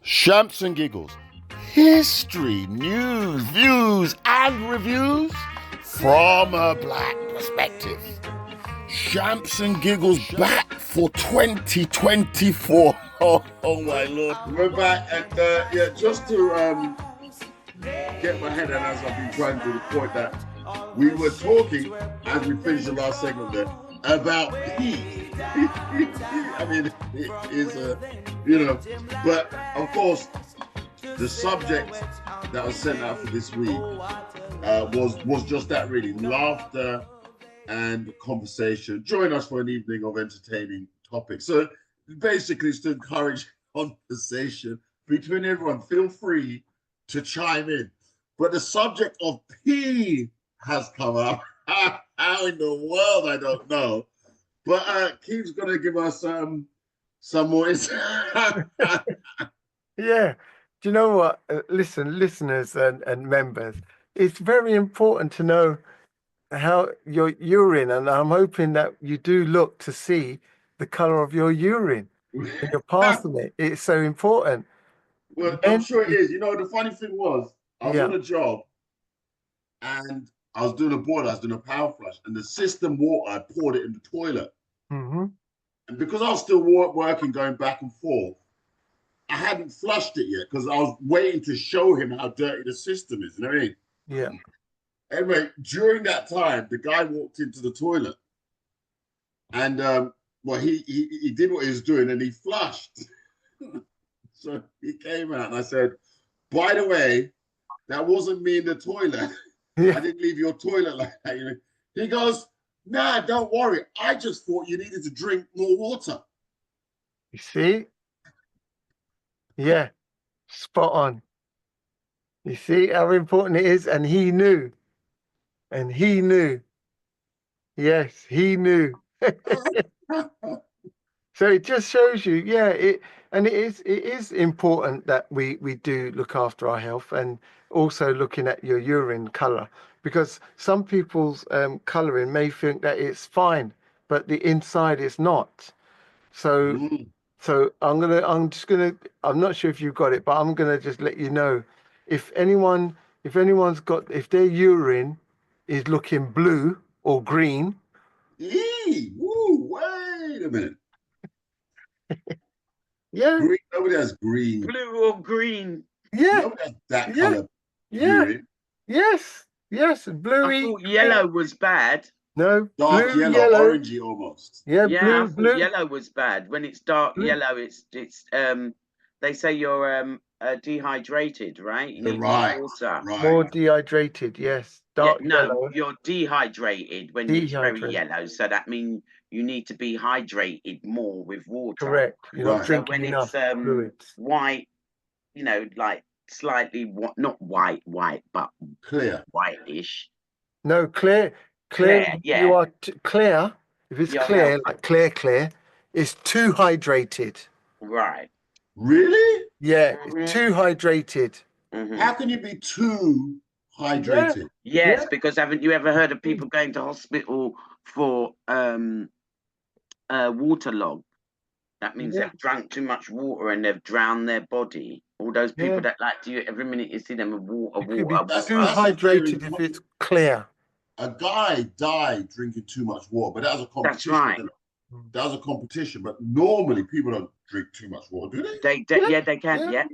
Shamps and giggles. History, news, views, and reviews from a black perspective. Shamps and giggles back for 2024. Oh my lord. We're back, and just to get my head around, as I've been trying to the point that we were talking as we finished the last segment there about pee. I mean, it is but of course, the subject that was sent out for this week was just that, really, laughter and conversation. Join us for an evening of entertaining topics. So basically, it's to encourage conversation between everyone. Feel free to chime in. But the subject of pee has come up. How in the world, I don't know. But Keith's going to give us some more insight. Yeah. Do you know what? Listen, listeners and members, it's very important to know how your urine, and I'm hoping that you do look to see the color of your urine when you're passing it. It's so important. Well, I'm sure it is. You know, the funny thing was, I was on a job and I was doing a boiler, I was doing a power flush, and the system water, I poured it in the toilet. Mm-hmm. And because I was still working, going back and forth, I hadn't flushed it yet because I was waiting to show him how dirty the system is. You know what I mean? Yeah. Anyway, during that time, the guy walked into the toilet, and he did what he was doing, and he flushed. So he came out, and I said, "By the way, that wasn't me in the toilet. Yeah. I didn't leave your toilet like that." You know? He goes, "Nah, don't worry. I just thought you needed to drink more water." You see? Yeah. Spot on. You see how important it is? And he knew. And he knew. Yes, he knew. So it just shows you, it is important that we do look after our health, and also looking at your urine color, because some people's coloring may think that it's fine, but the inside is not. So I'm not sure if you've got it, but I'm gonna just let you know if their urine is looking blue or green. Wait a minute. Yeah. Green, nobody has green. Blue or green. Yeah. Nobody has that color. Yeah. Urine. Yes. Bluey. I thought yellow was bad. No. Dark blue, yellow, orangey almost. Yeah, Yeah, I blue. thought yellow was bad. When it's dark yellow, it's they say you're dehydrated, right? You need more water. Right. More dehydrated, yes. Dark yellow. You're dehydrated when it's very yellow. So that means you need to be hydrated more with water. Correct. You're not drinking when enough it's fluids. white, like slightly not white, but clear, whitish. No, clear. Yeah. You are clear. If it's clear, like clear, it's too hydrated. Right. Really? Yeah, it's too hydrated. Mm-hmm. How can you be too hydrated? Yes, because haven't you ever heard of people going to hospital for waterlogged? That means they've drunk too much water and they've drowned their body. All those people that like to, every minute you see them with water. Could be too hydrated if it's clear. A guy died drinking too much water, but that was a competition. That's right. That was a competition, but normally people don't drink too much water, do they? They can. Yeah,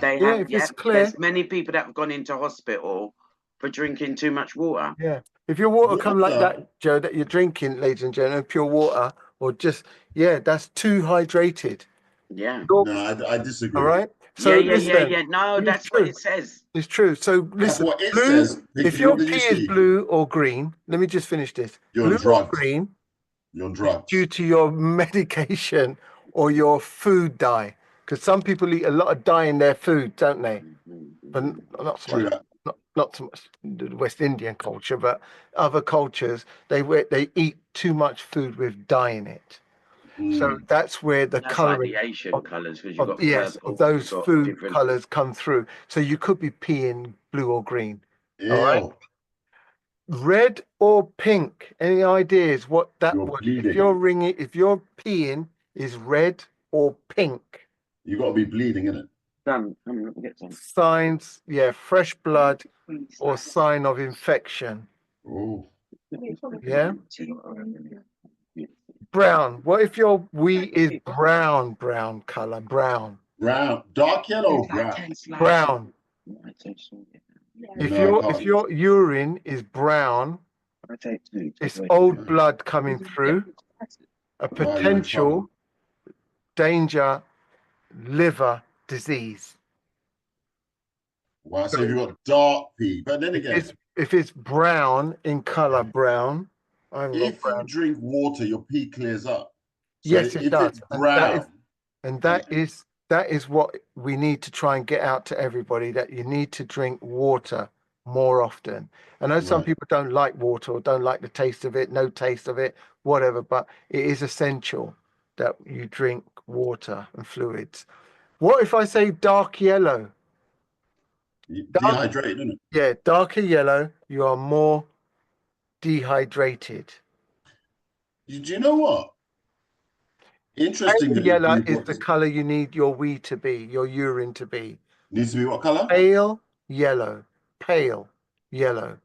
They have. If it's clear. There's many people that have gone into hospital for drinking too much water. Yeah. If your water come like that, Joe, that you're drinking, ladies and gentlemen, pure water, or just that's too hydrated. Yeah. No, I disagree. All right. So yeah. No, that's what it says. It's true. So listen, what it blue, says. if your pee is blue or green, let me just finish this. You're blue or green. You're on drugs. Due to your medication or your food dye, because some people eat a lot of dye in their food, don't they? But not so much. Not so much the West Indian culture, but other cultures they eat too much food with dye in it. So that's where the coloring like the Asian colors, because you've got purple, of those food colors come through. So you could be peeing blue or green. Ew. All right. Red or pink? Any ideas what that would? If you're peeing is red or pink? You got to be bleeding, innit? Some, let me get some. Signs, yeah, fresh blood or sign of infection. Oh, Yeah. Brown. What if your wee is brown color? Brown. brown, dark yellow, or brown. Brown. No, I If can't. your urine is brown, it's old blood coming through, a Wow, you're in trouble. potential danger liver disease. Wow, so if you got dark pee, but then again, If it's brown in color, brown. I haven't got if you brown. drink water, your pee clears up. So Yes, it if it's does. brown, That is what we need to try and get out to everybody, that you need to drink water more often. I know some right, people don't like water or don't like the taste of it, no taste of it, whatever, but it is essential that you drink water and fluids. What if I say dark yellow? Dark, dehydrated, isn't it? yeah, darker yellow, you are more dehydrated. Do you know what? Interesting Pale that you, yellow you is brought the this. color you need your wee to be, your urine to be. Needs to be what color? Pale yellow, pale yellow.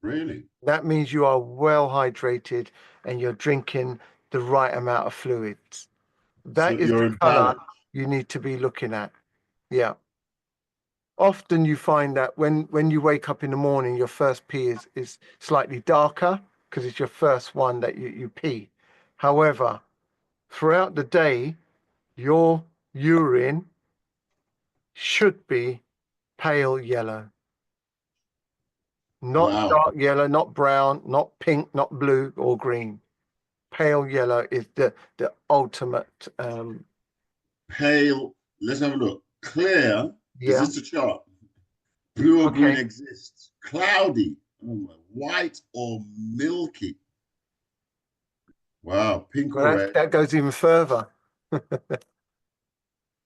Really? That means you are well hydrated and you're drinking the right amount of fluids. So That is you're the in color balance. you need to be looking at. Yeah. Often you find that when you wake up in the morning, your first pee is slightly darker because it's your first one that you pee. However, throughout the day, your urine should be pale yellow, not Wow. dark yellow, not brown, not pink, not blue or green. Pale yellow is the ultimate. Pale. Let's have a look. Clear. Is Yeah. this the chart? Blue or green Okay. exists. Cloudy. Oh my. White or milky. Wow. Pink Well, or red. that goes even further.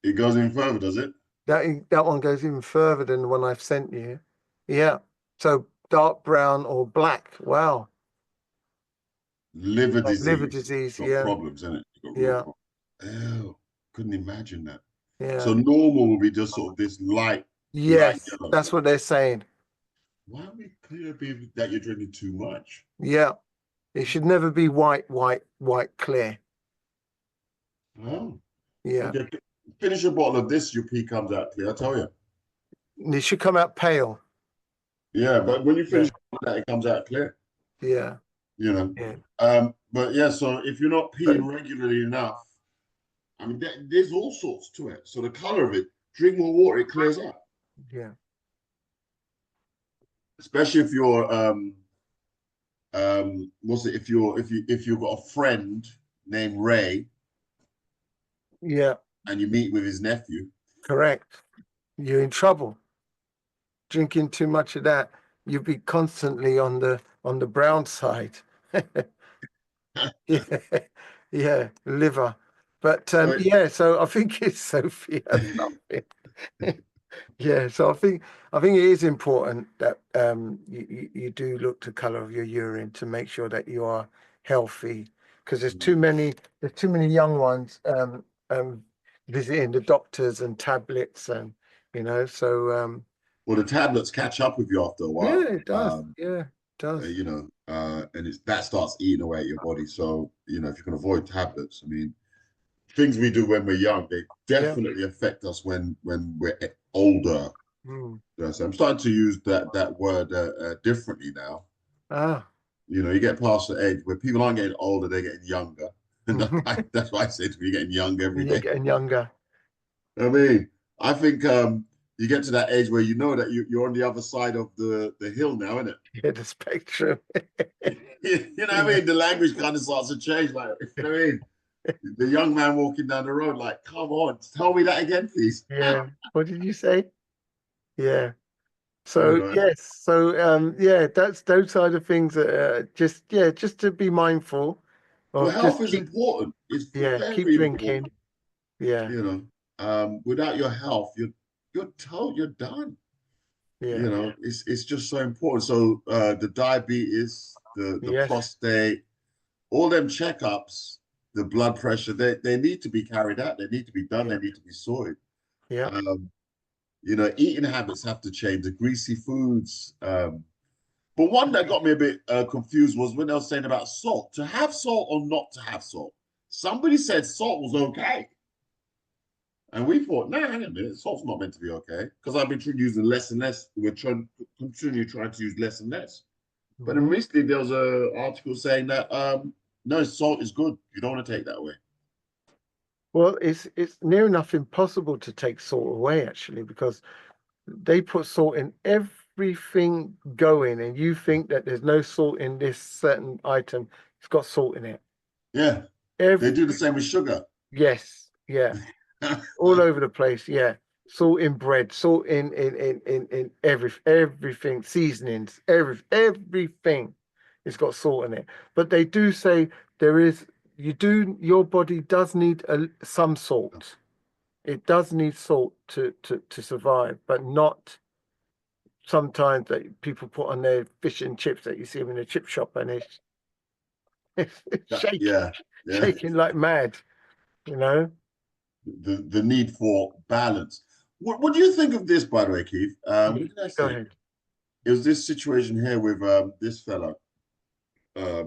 It goes in further, does it? That one goes even further than the one I've sent you. Yeah. So dark brown or black. Wow. Liver Like liver disease. disease. Got Yeah. problems, isn't it? Got real Yeah. problems. Oh, couldn't imagine that. So Yeah. normal will be just sort of this light Yes. yellow. That's what they're saying. Why would it clear be that you're drinking too much? Yeah. It should never be white, clear. Oh, Yeah. okay. Finish a bottle of this, your pee comes out clear. I tell you. It should come out pale. Yeah, but when you Yeah. finish that, it comes out clear. Yeah. You know. Yeah. But yeah, so if you're not But, peeing regularly enough, I mean, there's all sorts to it. So the color of it, drink more water, it clears up. yeah. Especially if you're what's it? If you've got a friend named Ray Yeah. and you meet with his nephew, Correct. You're in trouble. Drinking too much of that, you'll be constantly on the brown side. Yeah, yeah, liver. But so yeah, so I think it's Sophia something. Yeah, so I think it is important that you do look to color of your urine to make sure that you are healthy, because there's too many young ones visiting the doctors and tablets and so well, the tablets catch up with you after a yeah, while. it does. Yeah, it does. And that starts eating away at your body. So, if you can avoid tablets, I mean, things we do when we're young, they Yeah. definitely affect us when we're older. Mm. So I'm starting to use that word differently now. Ah. You get past the age where people aren't getting older, they're getting younger. And that's why I say to me, you're getting young every You're day. getting younger. I mean, I think you get to that age where you know that you're on the other side of the hill now, isn't it? Yeah, the spectrum. You know what I Yeah. mean? The language kind of starts to change. Like, you know what I mean? The young man walking down the road, like, come on, tell me that again, please. Yeah. What did you say? Yeah. You So know, yes, so yeah, that's those are the things that just to be mindful well, of, health is important. It's keep very drinking. important. Yeah, You without your health, you're told you're done. yeah, It's just so important. So the diabetes, the yes, prostate, all them checkups, the blood pressure, they need to be carried out. They need to be done. They need to be sorted. Yeah. Eating habits have to change. The greasy foods. But one that got me a bit confused was when they were saying about salt. To have salt or not to have salt. Somebody said salt was okay. And we thought, nah, hang on a minute, salt's not meant to be okay. Because I've been using less and less. We're continue trying to use less and less. But then recently there was an article saying that no, salt is good. You don't want to take that away. Well, it's near enough impossible to take salt away, actually, because they put salt in everything going, and you think that there's no salt in this certain item. It's got salt in it. Yeah. They do the same with sugar. Yes. Yeah. All over the place. Yeah. Salt in bread, salt in everything, seasonings, everything. It's got salt in it. But they do say your body does need some salt. It does need salt to survive, but not sometimes that people put on their fish and chips that you see them in a chip shop, and it's shaking like mad, you know. The need for balance. What do you think of this, by the way, Keith? What did I say? Go ahead. It was this situation here with this fella. I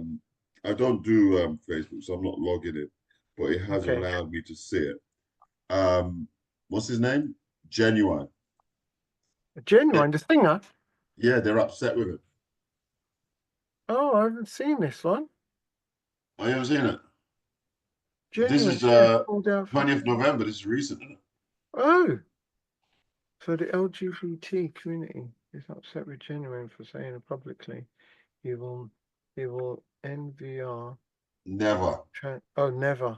don't do Facebook, so I'm not logging in, but it has allowed me to see it. What's his name? Ginuwine. Ginuwine, the singer? Yeah, they're upset with it. Oh, I haven't seen this one. Oh, you haven't seen it? Ginuwine, this is 20th November. This is recent, isn't it? Oh, so the LGBT community is upset with Ginuwine for saying it publicly. He will NVR. Never. Never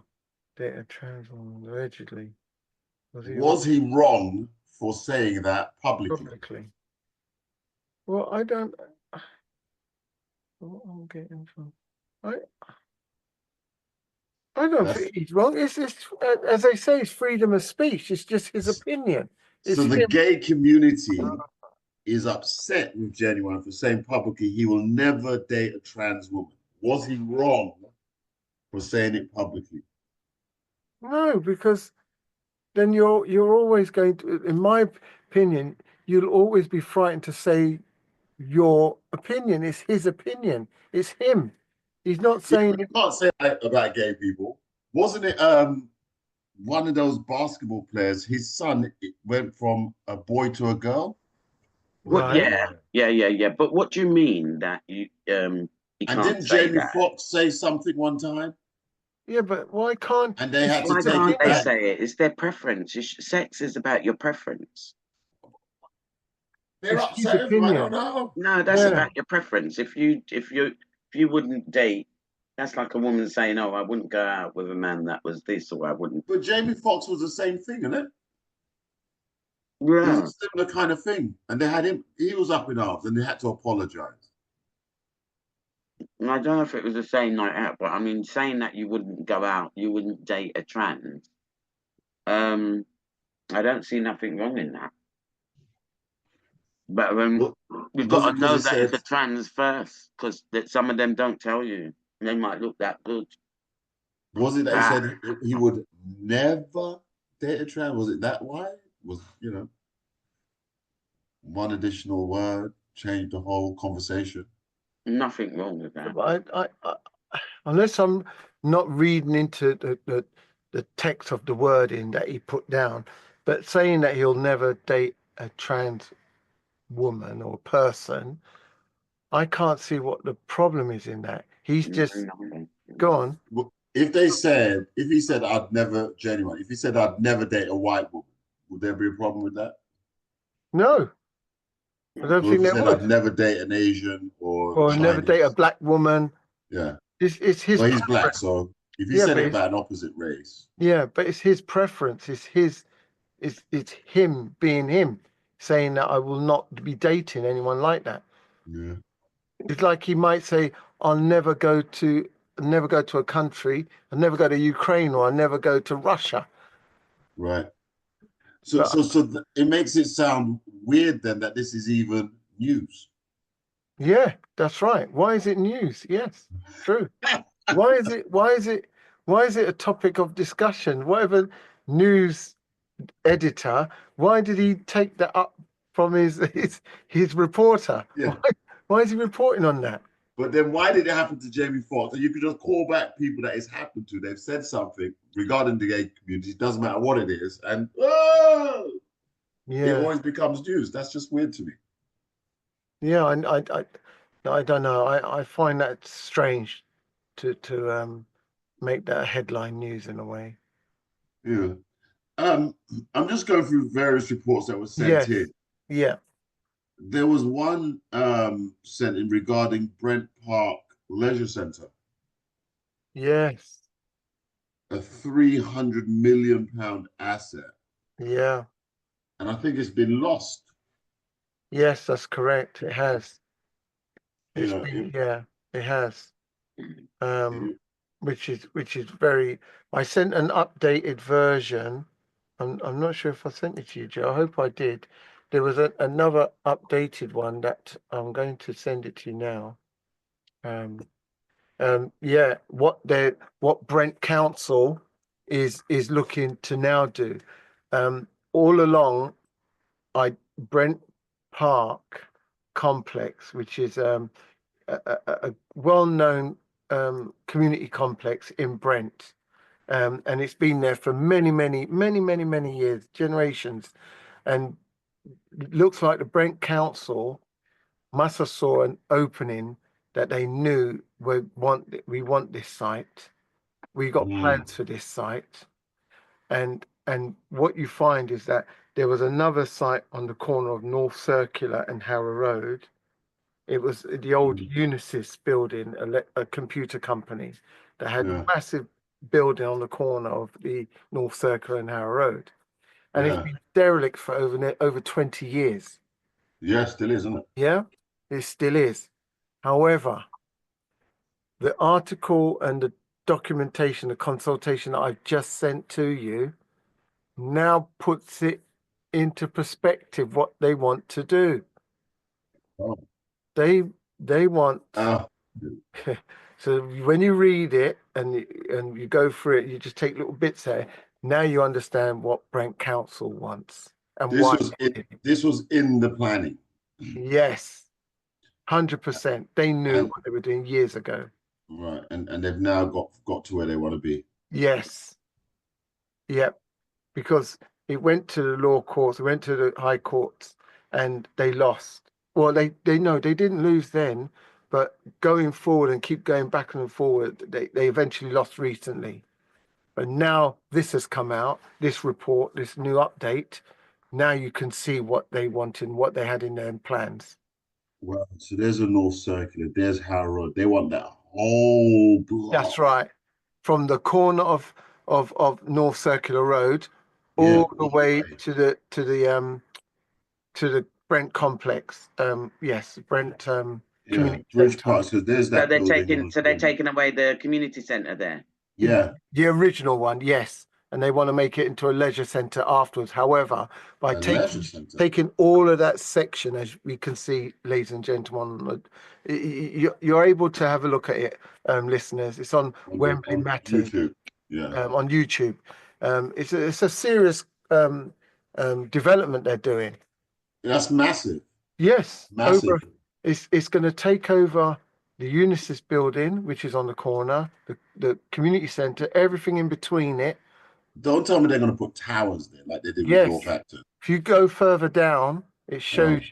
date a trans woman, allegedly. Was he wrong for saying that publicly? Well, I don't. What I'm getting from. I don't think he's wrong. It's as they say, it's freedom of speech. It's just his opinion. So the gay community is upset with Ginuwine for saying publicly he will never date a trans woman. Was he wrong for saying it publicly? No, because then you're always going to, in my opinion, you'll always be frightened to say your opinion. It's his opinion. It's him. He's not saying. You can't say that about gay people. Wasn't it one of those basketball players? His son went from a boy to a girl. Right. Yeah. But what do you mean that you and didn't Jamie Foxx say something one time? Yeah, but why can't? And they had to why take can't it they back. say it? It's their preference. Sex is about your preference. They're upset. I don't know. No, that's about your preference. If you wouldn't date, that's like a woman saying, "Oh, I wouldn't go out with a man that was this, or I wouldn't." But Jamie Foxx was the same thing, isn't it? Yeah. It was a similar kind of thing, and they had him. He was up in arms, and they had to apologize. And I don't know if it was the same night out, but I mean, saying that you wouldn't go out, you wouldn't date a trans. I don't see nothing wrong in that. But you've got to know that it's a trans first, because some of them don't tell you. They might look that good. Was it that he said he would never date a trans? Was it that why? Was one additional word changed the whole conversation? Nothing wrong with that. I unless I'm not reading into the text of the wording that he put down, but saying that he'll never date a trans woman or person, I can't see what the problem is in that. He's just go on. If he said I'd never if he said I'd never date a white woman, would there be a problem with that? No. I don't think there would. I'd never date an Asian or Chinese. Never date a black woman. Yeah. It's his. Well, he's black, so if he said it about an opposite race. Yeah, but it's his preference. It's him being him, saying that I will not be dating anyone like that. Yeah. It's like he might say, I'll never go to a country, I'll never go to Ukraine, or I'll never go to Russia. Right. So it makes it sound weird then that this is even news. Yeah, that's right. Why is it news? Yes, true. Why is it Why is it a topic of discussion? Whatever news editor, why did he take that up from his reporter? Yeah. Why is he reporting on that? But then why did it happen to Jamie Foxx? And you could just call back people that it's happened to. They've said something regarding the gay community. It doesn't matter what it is. And it Yeah, always becomes news. That's just weird to me. yeah. I don't know. I find that strange to make that headline news in a way. Yeah. Um, I'm just going through various reports that were sent Yes. in. Yeah. There was one sent in regarding Brent Park Leisure Centre, Yes. a £300 million asset. Yeah. And I think it's been lost. Yes, that's correct. It has. You It's know, been, yeah, it has. it, Which is very. I sent an updated version. I'm not sure if I sent it to you, Joe. I hope I did. There was another updated one that I'm going to send it to you now. Yeah, what Brent Council is looking to now do. All along, Brent Park complex, which is a well-known community complex in Brent. And it's been there for many years, generations. And it looks like the Brent Council must have saw an opening that they knew we want this site. We got mm, plans for this site. And what you find is that there was another site on the corner of North Circular and Harrow Road. It was the old mm, Unisys building, a computer company that had yeah, massive building on the corner of the North Circular and Harrow Road. And it's yeah, been derelict for over 20 years. yeah, still is, isn't it? Yeah, it still is. However, the article and the documentation, the consultation that I've just sent to you now puts it into perspective what they want to do. Oh, They want uh, so when you read it and you go through it, you just take little bits there. Now you understand what Brent Council wants and this why. was it. This was in the planning, Yes, 100%. They knew and what they were doing years ago. right, and they've now got to where they want to be. Yes, yep. Because it went to the law courts, it went to the high courts, and they lost. Well, they know they didn't lose then, but going forward and keep going back and forward, they eventually lost recently. But now this has come out, this report, this new update. Now you can see what they wanted and what they had in their plans. Well, so there's a North Circular, there's Harrow Road. They want that whole That's block. right. From the corner of North Circular Road Yeah, all the all the way way. to the Brent complex. Yes, Brent Yeah, Community Bridge Centre. Park, because there's So that building on the they're corner. taking away the community centre there. Yeah, The original one, yes. And they want to make it into a leisure centre afterwards. However, by a leisure centre. taking all of that section, as we can see, ladies and gentlemen, you're able to have a look at it, listeners. It's on Wembley On Matters YouTube. Yeah. on YouTube. It's a serious development they're doing. That's massive. Yes, Massive. it's going to take over the Unisys building, which is on the corner, the community centre, everything in between it. Don't tell me they're going to put towers there like they did with Yes, North Acton. if you go further down, it shows Oh, you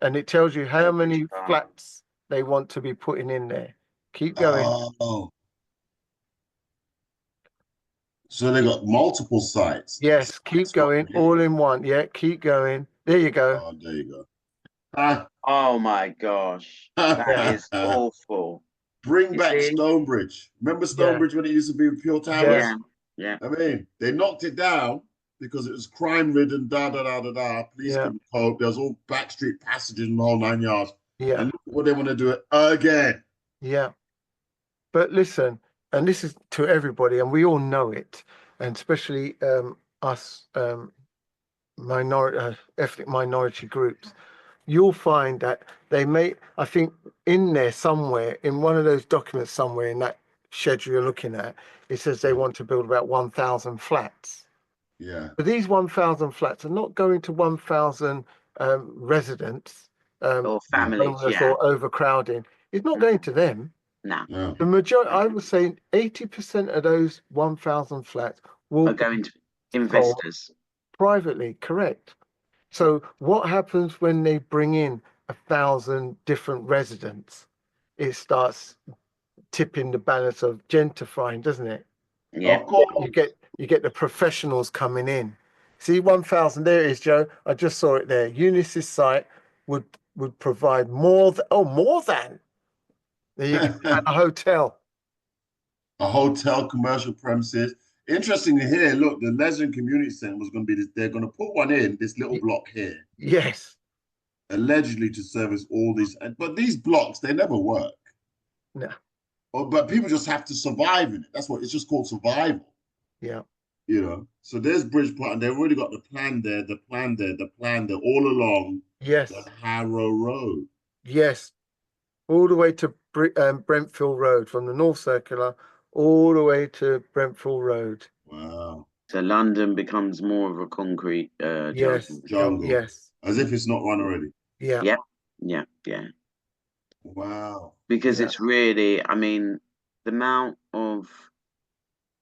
and it tells you how Bridge many Park. flats they want to be putting in there. Keep going. oh. So they got multiple sites. Yes, keep going. All in one. Yeah, keep going. There you go. Oh, there you go. Ah. Oh my gosh, that Yeah, is awful. Bring You back see? Stonebridge. Remember yeah, Stonebridge when it used to be pure towers? yes, Yeah, yeah. I mean, they knocked it down because it was crime ridden, da da da da da. Police yeah, couldn't cope. There was all backstreet passages and the whole 9 yards. yeah, And look what they want to do it again. yeah. But listen, and this is to everybody, and we all know it, and especially us ethnic minority groups. You'll find that they may, I think, in there somewhere, in one of those documents somewhere in that schedule you're looking at, it says they want to build about 1,000 flats. Yeah. But these 1,000 flats are not going to 1,000 residents or families, homeless yeah. or overcrowding. It's not going to them. No. Yeah. The majority, I would say 80% of those 1,000 flats will Are going to investors. privately, correct. So what happens when they bring in 1,000 different residents? It starts tipping the balance of gentrifying, doesn't it? Yeah. Of course. You get the professionals coming in. See, 1,000, there it is, Joe. I just saw it there. Unisys site would provide more than. There you go, a hotel. A hotel, commercial premises. Interesting to hear. Look, the Leisure Community Centre was going to be this. They're going to put one in this little block here, Yes. allegedly to service all these. But these blocks, they never work. No. But people just have to survive in it. That's what it's just called, survival. Yeah. So there's Bridgeport, and they've already got the plan there, all along Yes. the Harrow Road. Yes. All the way to Brentfield Road, from the North Circular all the way to Brentfield Road. Wow. So London becomes more of a concrete Yes. Jungle. Yes. As if it's not one already. Yeah. Yeah. Wow. Because Yeah. it's really, I mean, the amount of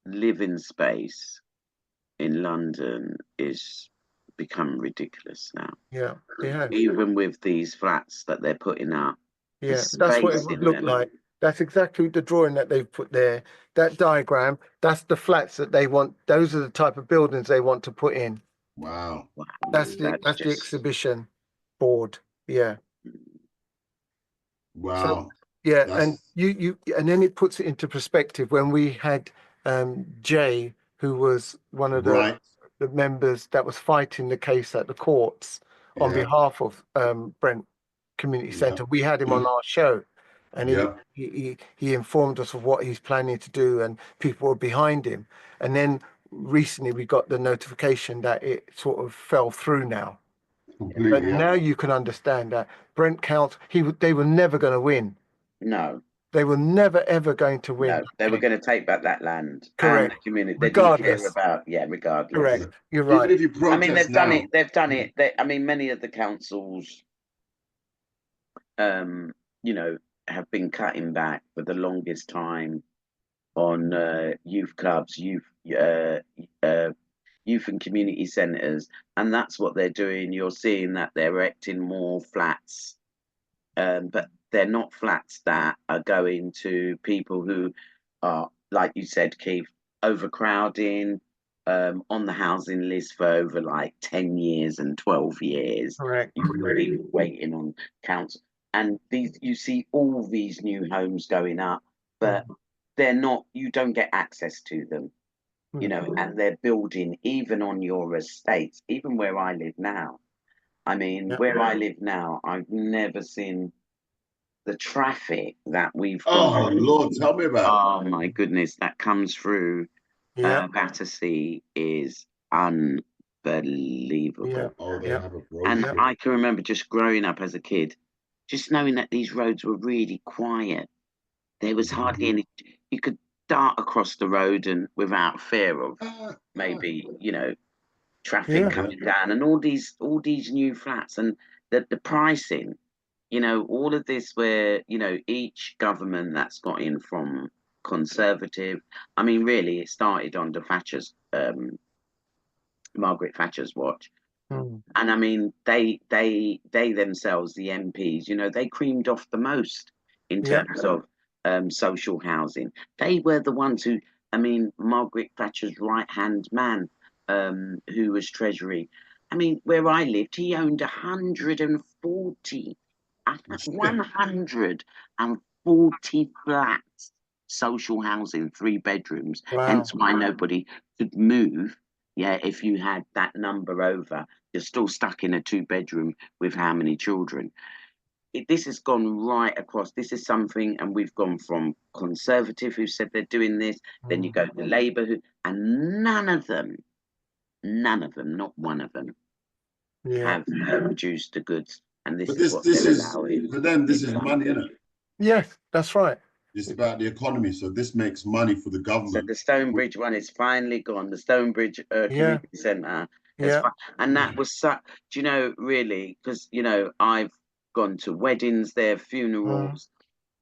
living space in London is become ridiculous now. Yeah. Yeah. Even with these flats that they're putting up. Yeah. That's what it would look like. That's exactly the drawing that they've put there. That diagram, that's the flats that they want. Those are the type of buildings they want to put in. Wow. That's the exhibition board. Yeah. Wow. So, yeah, and you and then it puts it into perspective when we had Jay, who was one of the members that was fighting the case at the courts on behalf of Brent Community Centre. We had him on our show, and he informed us of what he's planning to do, and people were behind him. And then recently we got the notification that it sort of fell through now. Completely, but now you can understand that Brent Council, they were never going to win. No. They were never, ever going to win. No, they were going to take back that land. Correct. And the community. Regardless. Regardless. Correct. You're right. Even if you protest I mean, they've done it. I mean, many of the councils, have been cutting back for the longest time on youth clubs, youth and community centres, and that's what they're doing. You're seeing that they're erecting more flats, but they're not flats that are going to people who are, like you said, Keith, overcrowding, on the housing list for over like 10 years and 12 years. Correct. You're really waiting on council. And you see all these new homes going up, but they're not, you don't get access to them, and they're building even on your estates, even where I live now. I mean, where I live now, I've never seen the traffic that we've got. Oh, Lord, tell me about it. Oh, my goodness, that comes through Battersea is unbelievable. And I can remember just growing up as a kid, just knowing that these roads were really quiet. There was hardly any, you could dart across the road and without fear of maybe, traffic coming down, and all these new flats, and the pricing, all of this where, each government that's got in from Conservative, I mean, really, it started under Thatcher's, Margaret Thatcher's watch. And I mean, they themselves, the MPs, they creamed off the most in terms of social housing. They were the ones who, I mean, Margaret Thatcher's right-hand man, who was Treasury. I mean, where I lived, he owned 140 flats, social housing, 3 bedrooms. Wow. Hence why nobody could move. Yeah, if you had that number over, you're still stuck in a 2-bedroom with how many children? This has gone right across. This is something, and we've gone from Conservative who said they're doing this, then you go to Labour, and none of them, not one of them, have reduced the goods. And this is what they're allowing. For them, this is money, isn't it? Yes, that's right. It's about the economy. So this makes money for the So government. the Stonebridge one is finally gone. The Stonebridge Community Centre. And that was such, do you know, really, because, you know, I've gone to weddings there, funerals.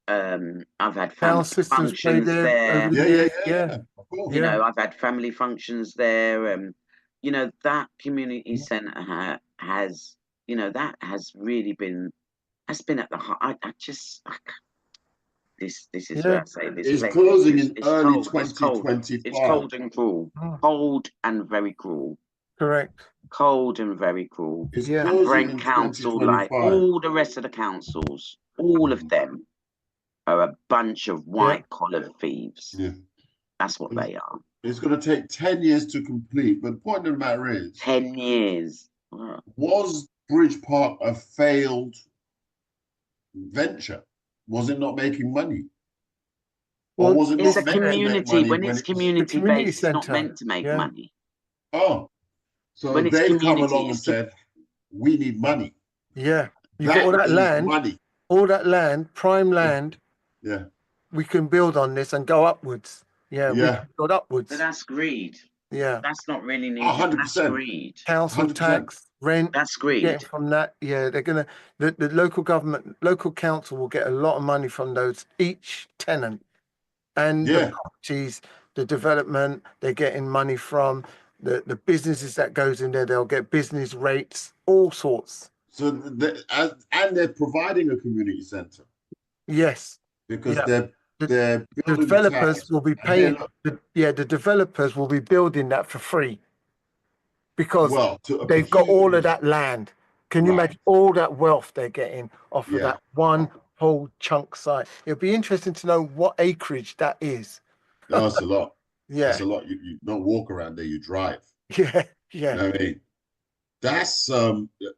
I've had family functions there. over the years. Of course. You know, I've had family functions there. You know, that community centre has, you know, that has really been, has been at the heart. This is where I say this It's place closing in it's early cold. 2025. It's cold and cruel. Cold and very cruel. Correct. Cold and very cruel. It's Yeah. And closing Brent in Council, 2025. like all the rest of the councils, all of them are a bunch of white collar thieves. Yeah. That's what they are. It's going to take 10 years to complete. But the point of the matter is, 10 years. Was Bridge Park a failed venture? Was it not making money? Or was it It's not a meant to make money? when it's community based, it's not meant to make money. Oh, so When it's they've come community, along and said, we need money. Yeah. You That got all that means land, money. all that land, prime land. Yeah. We can build on this and go upwards. Yeah. We can build upwards. But that's greed. Yeah. That's not really needed. 100%. That's greed. Council 100%. tax, rent. That's greed. Yeah, from that, they're gonna the local government, local council will get a lot of money from those each tenant, and the properties, the development. They're getting money from the businesses that goes in there. They'll get business rates, all sorts. So and they're providing a community centre. Yes, because the building developers will be paying. the developers will be building that for free because they've got all of that land. Can you imagine all that wealth they're getting off of that one whole chunk site? It'll be interesting to know what acreage that is. No, it's a lot. Yeah. It's a lot. You don't walk around there, you drive. Yeah. You know what I mean? That's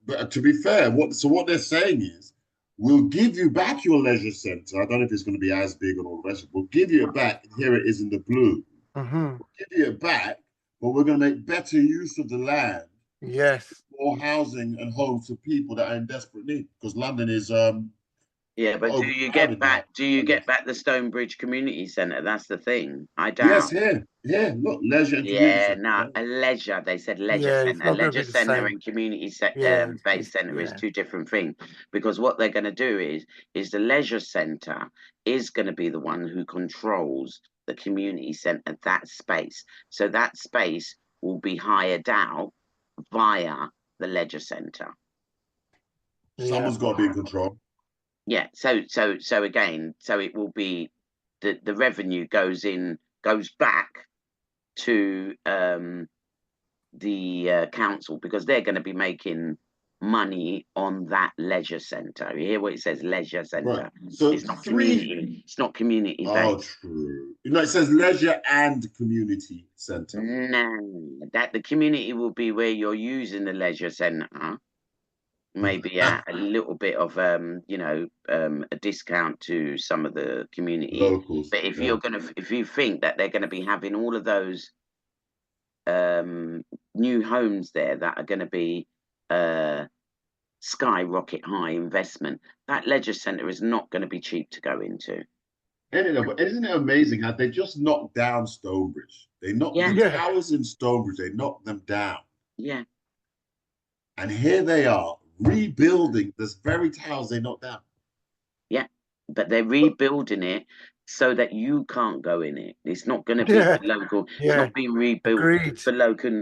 but to be fair, what they're saying is we'll give you back your leisure centre. I don't know if it's going to be as big and all the rest. We'll give you it back. Here it is in the blue. Mm-hmm. We'll give you it back, but we're going to make better use of the land. Yes. More housing and homes for people that are in desperate need. Because London is yeah, but do you get back the Stonebridge Community Centre? That's the thing. I doubt. Yes, here. Look, leisure and community centre. A leisure. They said leisure centre. Leisure centre and community based centre is two different things. Because what they're going to do is the leisure centre is going to be the one who controls the community centre, that space. So that space will be hired out via the leisure centre. Someone's got to be in control. Yeah. So again, it will be the revenue goes back to the council because they're going to be making money on that leisure centre. You hear what it says, leisure centre? Right. So it's not community. It's not community based. Oh, true. You know, it says leisure and community centre. No, that the community will be where you're using the leisure centre. Maybe a little bit of a discount to some of the community locals. But if you think that they're going to be having all of those new homes there that are going to be skyrocket high investment, that leisure centre is not going to be cheap to go into. Isn't it amazing how they just knocked down Stonebridge? They knocked the towers in Stonebridge. They knocked them down. Yeah. And here they are rebuilding this very towers they knocked down. Yeah, but they're rebuilding it so that you can't go in it. It's not going to be for local. It's not being rebuilt for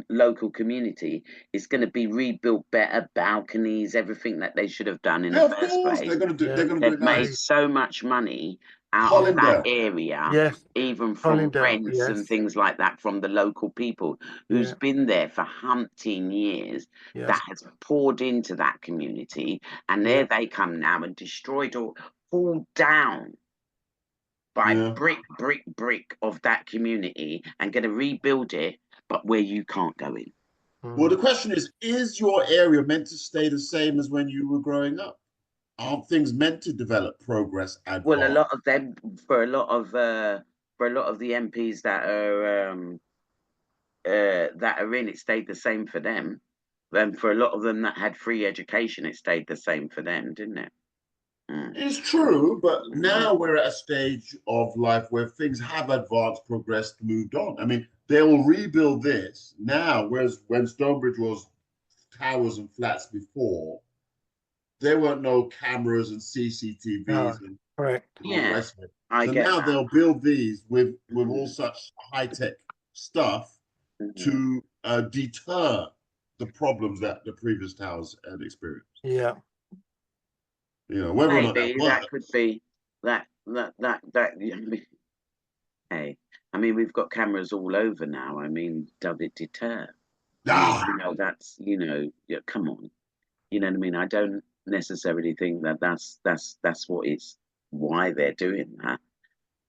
local community. It's going to be rebuilt, better balconies, everything that they should have done in the first place. They're going to do. They're going to do it nice. Made so much money out of that area, even from rents and things like that from the local people who's been there for umpteen years, that has poured into that community, and there they come now and destroyed or pulled down by brick of that community and going to rebuild it, but where you can't go in. Well, the question is your area meant to stay the same as when you were growing up? Aren't things meant to develop, progress, advance? Well, a lot of them, for a lot of the MPs that are in, it stayed the same for them. And for a lot of them that had free education, it stayed the same for them, didn't it? It's true, but now we're at a stage of life where things have advanced, progressed, moved on. I mean, they will rebuild this now, whereas when Stonebridge was towers and flats before, there weren't no cameras and CCTVs and correct. all the rest of it. I So get now that. they'll build these with all such high-tech stuff to deter the problems that the previous towers had experienced. Yeah. You know, whether or not that Maybe works. that could be that. Hey, I mean, we've got cameras all over now. I mean, does it deter? You know, that's yeah, come on. You know what I mean? I don't necessarily think that that's what it's why they're doing that.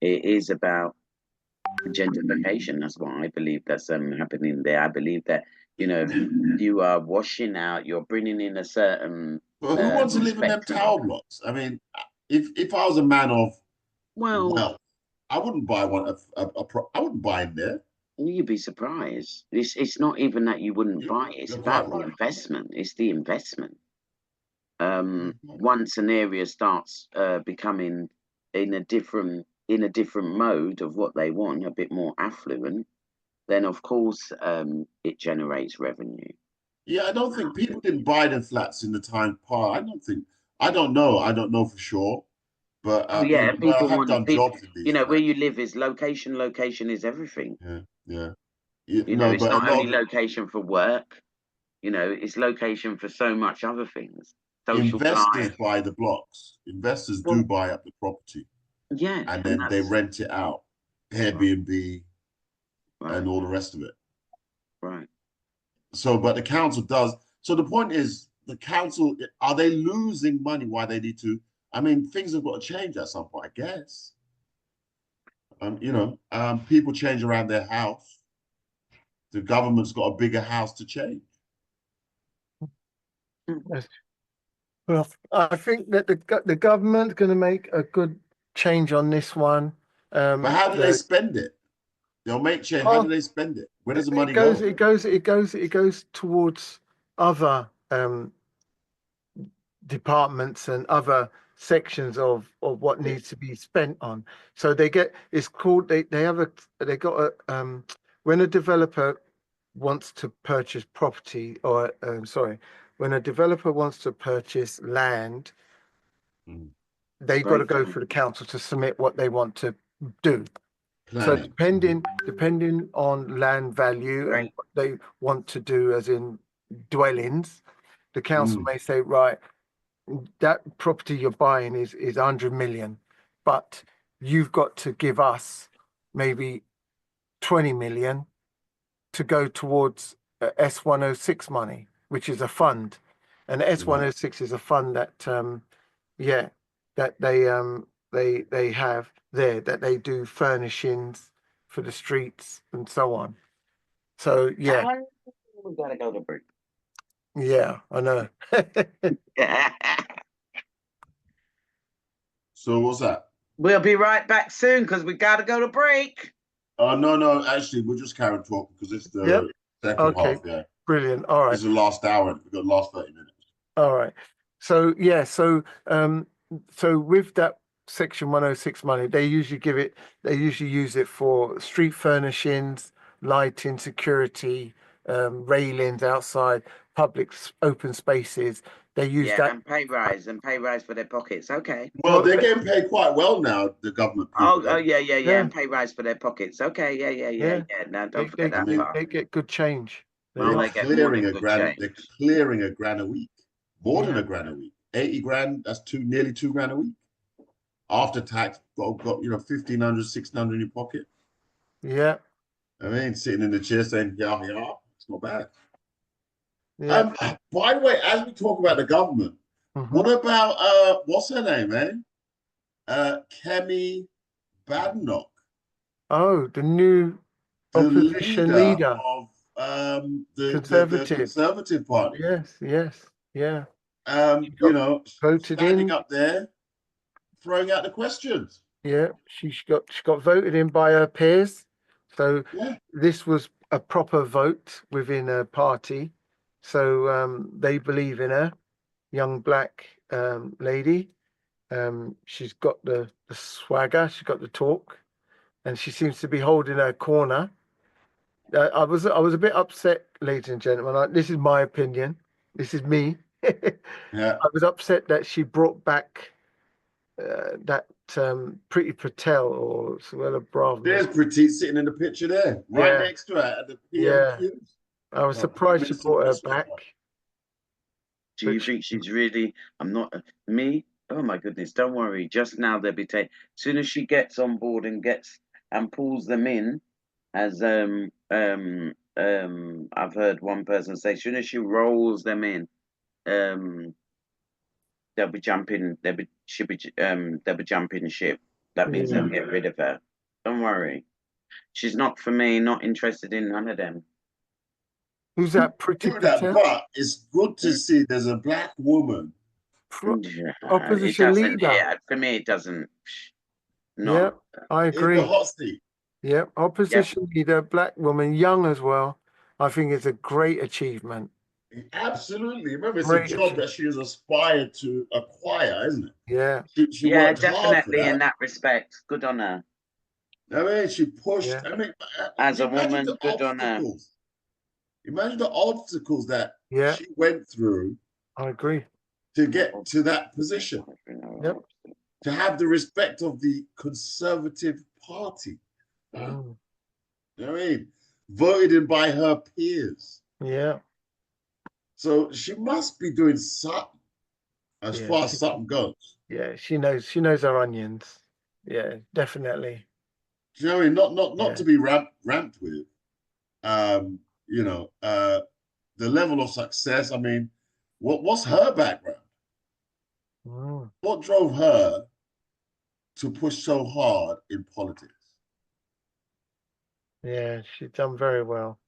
It is about gentrification. That's what I believe that's happening there. I believe that you are washing out. You're bringing in a certain. But who wants to live in them spectrum. tower blocks? I mean, if I was a man of Well, wealth, I wouldn't buy one. I wouldn't buy in there. you'd be surprised. It's not even that you wouldn't buy it. It's You're about quite the right. investment. It's the investment. Once an area starts becoming in a different mode of what they want, a bit more affluent, then of course it generates revenue. Yeah, I don't think people didn't buy the flats in the time part. I don't know. I don't know for sure. But Oh yeah, but I people have want done people. jobs in these Where flats. you live is location. Location is everything. Yeah. No, It's but a not lot only of location for work. It's location for so much other things. Social investors life. buy the blocks. Investors do Well, buy up the property yeah, and and then they that's rent it out, Airbnb right, and all the rest of it. right. So, but the council does. So the point is, the council, are they losing money? Why they need to? I mean, things have got to change at some point, I guess. People change around their house. The government's got a bigger house to change. Yes. Well, I think that the government's going to make a good change on this one. But how do they spend it? They'll make change. How do they spend it? Where does the money go? It goes towards other departments and other sections of what needs to be spent on. So they got a when a developer wants to purchase property or when a developer wants to purchase land, they've got to go through the council to submit what they want to do. So Planning. depending on land value and what they want to do, as in dwellings, the council may say, right, that property you're buying is 100 million, but you've got to give us maybe 20 million to go towards S106 money, which is a fund. And S106 is a fund that that they have there, that they do furnishings for the streets and so on. So yeah, We gotta go to break. yeah, I know. So what's that? We'll be right back soon because we gotta go to break. No, actually, we'll just carry on talking because it's the second half. Yeah, brilliant. All right, this is the last hour. We've got the last 30 minutes. all right. So yeah, so with that Section 106 money, they usually use it for street furnishings, lighting, security, railings outside, public open spaces. They use that. And pay rise for their pockets. Okay. Well, they're getting paid quite well now, the government people. Yeah. And pay rise for their pockets. Okay, yeah. Now don't forget that part. They get good change. They're clearing a grand. They're clearing a grand a week, more than a grand a week. 80 grand. That's nearly $2,000 a week. After tax, got 1,500, 1,600 in your pocket. Yeah. I mean, sitting in the chair saying, yeah, it's not bad. Yeah. By the way, as we talk about the government, what about what's her name, Kemi Badenoch? Oh, the new opposition leader of the Conservative Party. Yes. Voted standing in up there, throwing out the questions. Yeah, she got voted in by her peers. So this was a proper vote within her party. So they believe in her, young black lady. She's got the swagger, she's got the talk, and she seems to be holding her corner. I was a bit upset, ladies and gentlemen. This is my opinion. This is me. Yeah. I was upset that she brought back that Pretty Patel or Suella Braverman. There's Pretty sitting in the picture there, right next to her at the PMQ. I was surprised she brought her back. Do you think she's really? I'm not me. Oh my goodness! Don't worry. Just now they'll be taking. As soon as she gets on board and pulls them in, as I've heard one person say, as soon as she rolls them in, they'll be jumping. They'll be jumping ship. That means they'll get rid of her. Don't worry. She's not for me. Not interested in none of them. Who's that? Pretty Patel? But it's good to see there's a black woman. Opposition leader. Yeah, for me, it doesn't. Yeah, I agree. In the hot seat. Yeah, opposition leader, black woman, young as well. I think it's a great achievement. Absolutely. Remember, it's a job that she has aspired to acquire, isn't it? Yeah. She definitely in that respect. Good on her. I mean, she pushed. Yeah. I mean, as a woman, good on her. Imagine the obstacles that she went through. I agree. To get to that position. Yep. To have the respect of the Conservative Party. You know what I mean? Voted in by her peers. Yeah. So she must be doing something as far as something goes. Yeah, she knows her onions. Yeah, definitely. Do you know what I mean? Not to be ramped with. You know, the level of success. I mean, what's her background? What drove her to push so hard in politics? Yeah, she's done very well.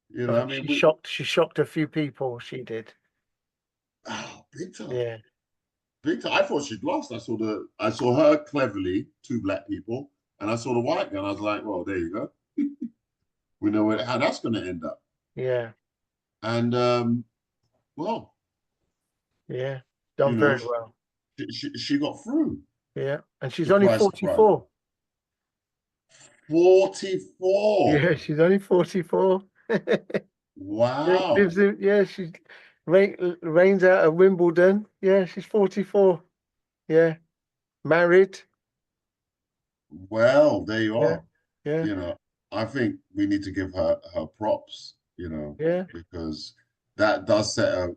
You know, I mean, she shocked a few people. She did. Oh, big time. Yeah, big time. I thought she'd lost. I saw her cleverly, two black people, and I saw the white guy. And I was like, well, there you go. We know how that's going to end up. Yeah. And well. Yeah, done very well. She got through. Yeah, and she's only 44. 44. Yeah, she's only 44. Wow. She reigns out of Wimbledon. Yeah, she's 44. Yeah, married. Well, there you are. Yeah. You know, I think we need to give her props. You know, because that does set an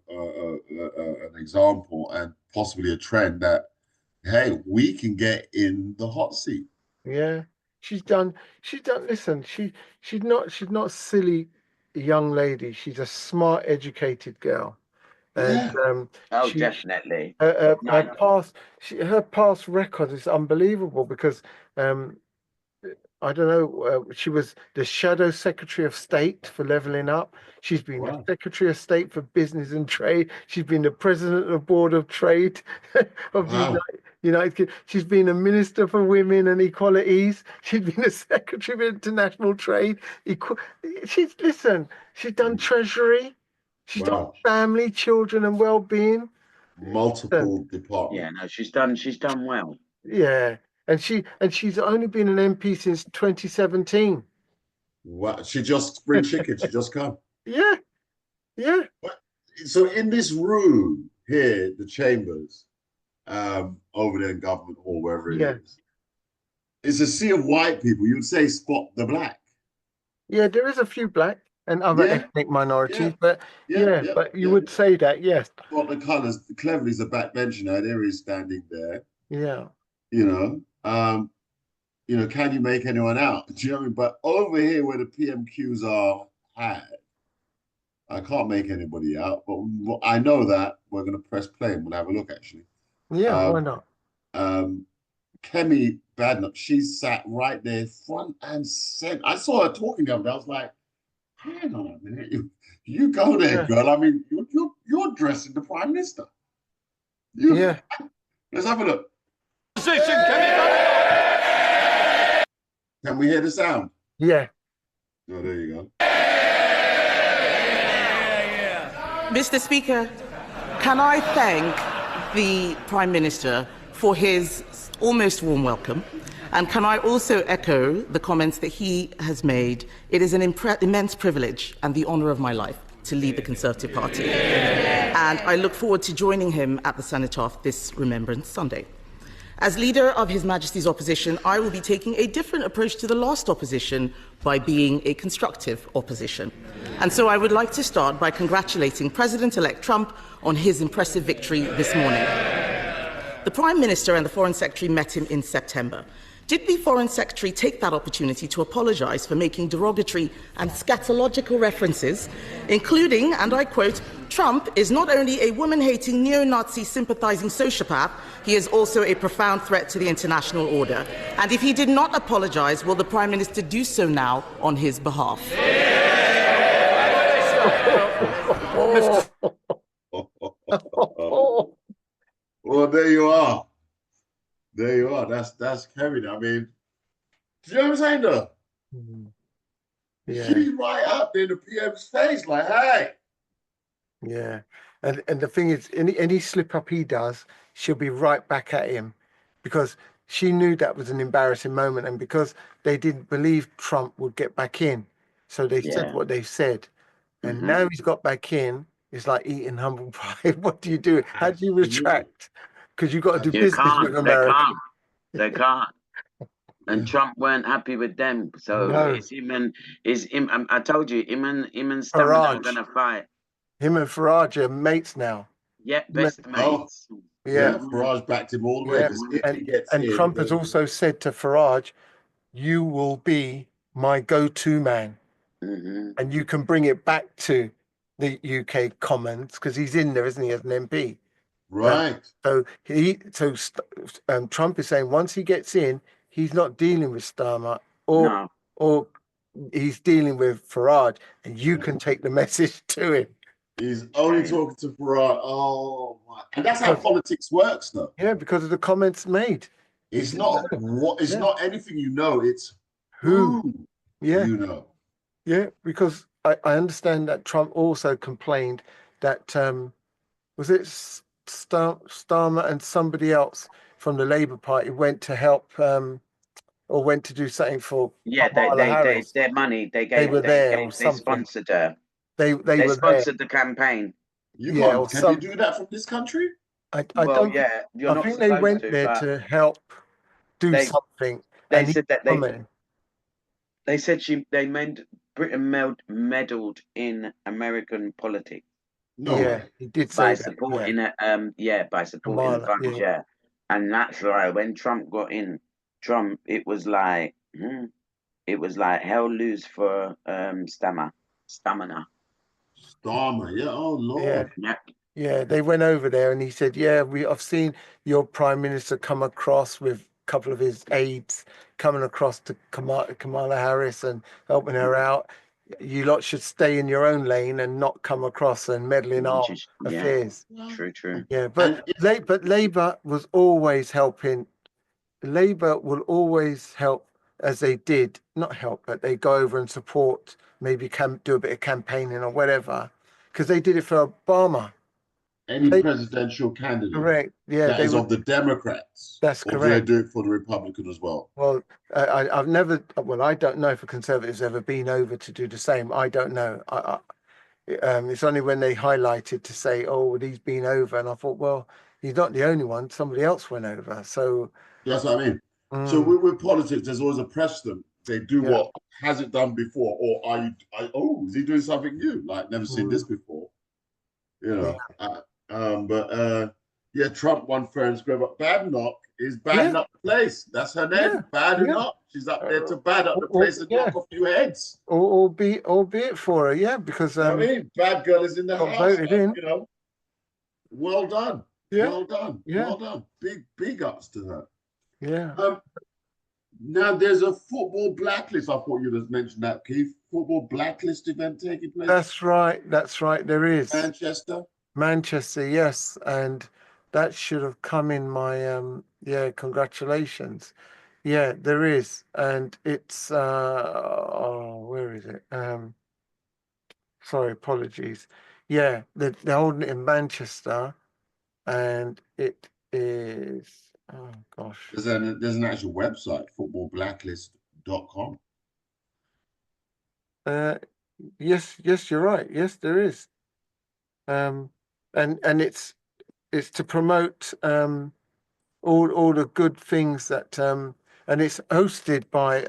example and possibly a trend that, hey, we can get in the hot seat. Yeah, she's done. Listen, she's not silly young lady. She's a smart, educated girl, and definitely. Her past record is unbelievable because I don't know. She was the Shadow Secretary of State for Leveling Up. She's been the Secretary of State for Business and Trade. She's been the President of the Board of Trade of the United Kingdom. She's been a Minister for Women and Equalities. She's been a Secretary of International Trade. She's done Treasury. She's done family, children, and well-being. Multiple departments. Yeah, no, she's done well. Yeah. And she's only been an MP since 2017. Wow, she just spring chicken. She just come. Yeah. So in this room here, the chambers, over there in Government Hall, wherever it is, it's a sea of white people. You'd say spot the black. Yeah, there is a few black and other ethnic minorities, but you would say that, yes. Spot the colours. Cleverly's a backbencher now. There he is standing there. Yeah. You know, can you make anyone out? Do you know what I mean? But over here where the PMQs are had, I can't make anybody out, but I know that we're going to press play and we'll have a look actually. Yeah, why not? Kemi Badenoch, she sat right there front and center. I saw her talking the other day. I was like, hang on a minute, you go there, girl. I mean, you're dressing the Prime Minister. Let's have a look. Can we hear the sound? Yeah. Oh, there you go. Mr. Speaker, can I thank the Prime Minister for his almost warm welcome. And can I also echo the comments that he has made? It is an immense privilege and the honour of my life to lead the Conservative Party. And I look forward to joining him at the Cenotaph this Remembrance Sunday. As leader of His Majesty's opposition, I will be taking a different approach to the last opposition by being a constructive opposition. And so I would like to start by congratulating President-elect Trump on his impressive victory this morning. The Prime Minister and the Foreign Secretary met him in September. Did the Foreign Secretary take that opportunity to apologise for making derogatory and scatological references, including, and I quote, Trump is not only a woman-hating, neo-Nazi sympathising sociopath, he is also a profound threat to the international order. And if he did not apologise, will the Prime Minister do so now on his behalf? Well, there you are. There you are. That's Kevin. I mean, do you know what I'm saying, though? Yeah. He's right up there in the PM's face, like, hey. Yeah. And the thing is, any slip up he does, she'll be right back at him, because she knew that was an embarrassing moment, and because they didn't believe Trump would get back in, so they said what they said, and now he's got back in. It's like eating humble pie. What do you do? How do you retract? Because you've got to do business with America. They can't. And Trump weren't happy with them, so it's him and I told you, him and Stamina are gonna fight. Him and Farage are mates now. Yeah, best mates. Yeah, Farage backed him all the way. And Trump has also said to Farage, "You will be my go-to man, and you can bring it back to the UK Commons, because he's in there, isn't he, as an MP?" Right. Trump is saying once he gets in, he's not dealing with Starmer or he's dealing with Farage, and you can take the message to him. He's only talking to Farage. Oh my! And that's how politics works, though. Yeah, because of the comments made. It's not not anything you know. It's who you know. Yeah, because I understand that Trump also complained that was it Starmer and somebody else from the Labour Party went to help or went to do something for their money they gave. They sponsored her. They sponsored the campaign. Can you do that from this country? I think they went there to help do something. They said that they said Britain meddled in American politics. He did say by supporting by supporting the funds, and that's why when Trump got in, it was like hell loose for Stamina. Starmer, oh Lord. Yeah, they went over there and he said, I've seen your Prime Minister come across with a couple of his aides coming across to Kamala Harris and helping her out. You lot should stay in your own lane and not come across and meddle in our affairs. True. Yeah, but Labour was always helping. Labour will always help, as they did, not help, but they go over and support, maybe do a bit of campaigning or whatever, because they did it for Obama. Any presidential candidate, correct? Yeah, that is of the Democrats. That's correct. Or they do it for the Republican as well. Well, I've never. Well, I don't know if a Conservative's ever been over to do the same. I don't know. It's only when they highlighted to say, "Oh, he's been over," and I thought, well, he's not the only one. Somebody else went over. So that's what I mean. So with politics, there's always a precedent. They do what has it done before, or is he doing something new? Like never seen this before. You know. Trump won fair and square, but Badenoch is badding up the place. That's her name, Badenoch. She's up there to bad up the place and knock a few heads. Albeit for her, because I mean, bad girl is in the house. Voted in. You know, well done. Yeah. Well done. Yeah. Well done. Big ups to her. Yeah. Now there's a football blacklist. I thought you just mentioned that, Keith. Football blacklist event taking place. That's right. There is. Manchester, yes, and that should have come in my congratulations. Yeah, there is, and it's where is it? Sorry, apologies. Yeah, they're holding it in Manchester, and it is Oh gosh. There's an actual website, footballblacklist.com. Yes, you're right. Yes, there is. And it's to promote all the good things that and it's hosted by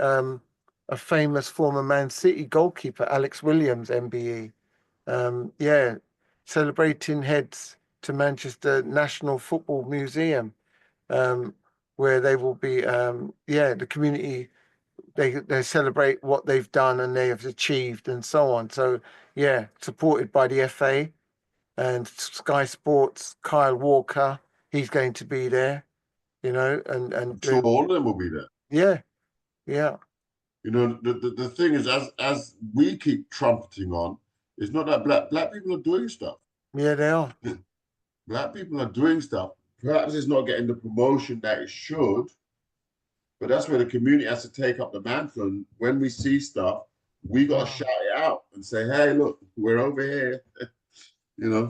a famous former Man City goalkeeper, Alex Williams, MBE. Yeah, celebrating heads to Manchester National Football Museum, where they will be the community they celebrate what they've done and they have achieved and so on. So yeah, supported by the FA and Sky Sports, Kyle Walker, he's going to be there, and I'm sure all of them will be there. yeah, yeah. The thing is, as we keep trumpeting on, it's not that black people are doing stuff. Yeah, they are. Black people are doing stuff. Perhaps it's not getting the promotion that it should, but that's where the community has to take up the mantle. And when we see stuff, we got to shout it out and say, "Hey, look, we're over here." Yeah.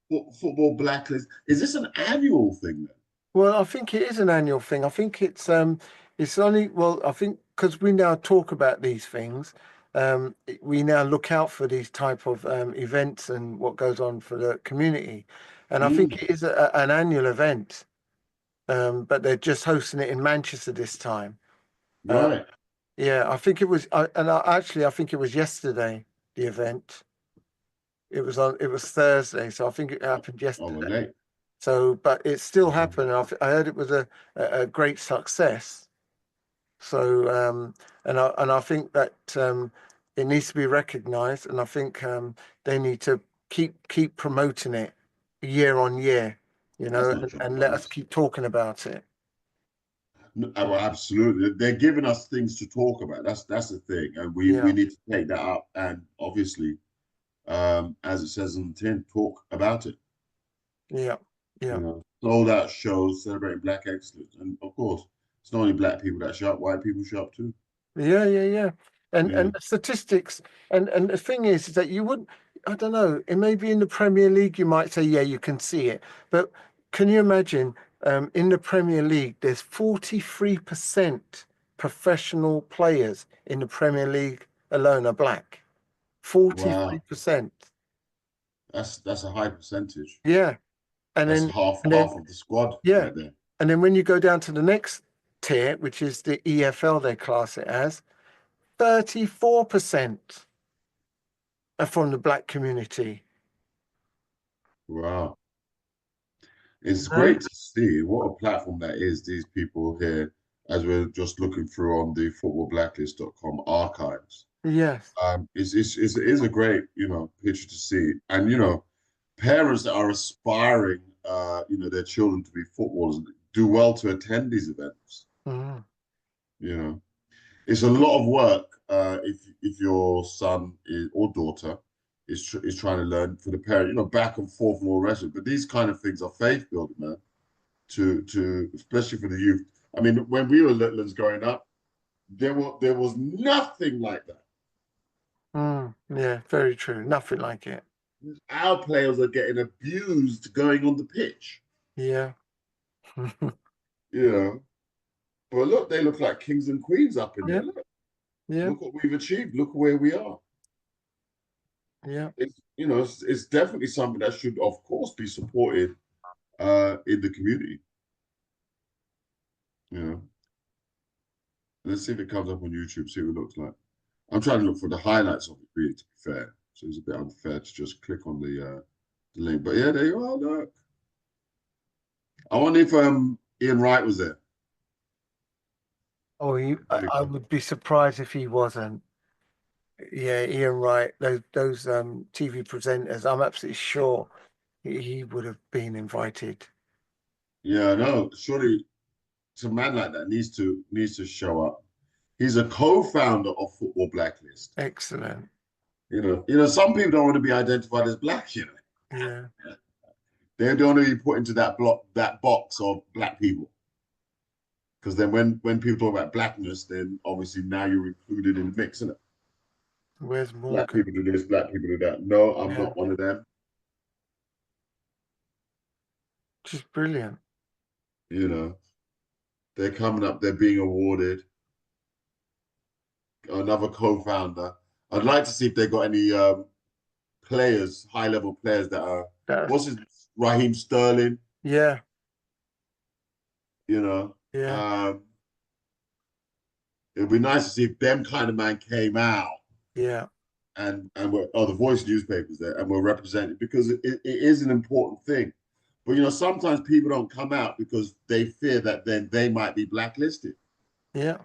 Football blacklist. Is this an annual thing then? Well, I think it is an annual thing. I think it's only, well, I think because we now talk about these things, we now look out for these type of events and what goes on for the community, and I think it is an annual event. But they're just hosting it in Manchester this time. Right. Yeah, I think it was, I think it was yesterday, the event. It was Thursday, so I think it happened Oh, yesterday. we're late. So, but it still happened. I heard it was a great success. So, and I think that it needs to be recognised, and I think they need to keep promoting it year on year, and let us keep talking about it. Well, absolutely. They're giving us things to talk about. That's the thing, and we need to take that up. And obviously, as it says in the tin, talk about it. Yeah. Sold out shows celebrating Black excellence, and of course, it's not only Black people that show up; white people show up too. Yeah. And the statistics, and the thing is that you wouldn't, I don't know, it may be in the Premier League, you might say, yeah, you can see it. But can you imagine in the Premier League, there's 43% professional players in the Premier League alone are black. 43%. Wow. That's a high percentage. Yeah. And that's then half of the squad right there. And then when you go down to the next tier, which is the EFL, they class it as, 34% are from the black community. Wow. It's great to see what a platform that is, these people here, as we're just looking through on the footballblacklist.com archives. Yes. It is a great, picture to see. And, parents that are aspiring, their children to be footballers do well to attend these events. Mm-hmm. It's a lot of work if your son or daughter is trying to learn for the parent, back and forth and all the rest of it. But these kind of things are faith building, man. To especially for the youth. I mean, when we were littlers growing up, there was nothing like that. Yeah, very true. Nothing like it. Our players are getting abused going on the pitch. Yeah. But look, they look like kings and queens up in there. Look what we've achieved. Look where we are. Yeah. It's definitely something that should, of course, be supported in the community. Let's see if it comes up on YouTube, see what it looks like. I'm trying to look for the highlights of it, really, to be fair. So it's a bit unfair to just click on the link. But yeah, there you are, look. I wonder if Ian Wright was there. Oh, I would be surprised if he wasn't. Yeah, Ian Wright, those TV presenters, I'm absolutely sure he would have been invited. Yeah, no, surely a man like that needs to show up. He's a co-founder of Football Blacklist. Excellent. Some people don't want to be identified as black, Yeah. They don't want to be put into that box of black people. Because then when people talk about blackness, then obviously now you're included in the mix, isn't it? Where's more? Black people do this, black people do that. No, I'm not one of them. Just brilliant. They're coming up. They're being awarded. Another co-founder. I'd like to see if they got any players, high-level players that are. What's his Raheem Sterling? Yeah. You know. Yeah. It would be nice to see if them kind of man came out. Yeah. And the Voice newspapers there, and we're represented, because it is an important thing. But sometimes people don't come out because they fear that then they might be blacklisted. Yeah.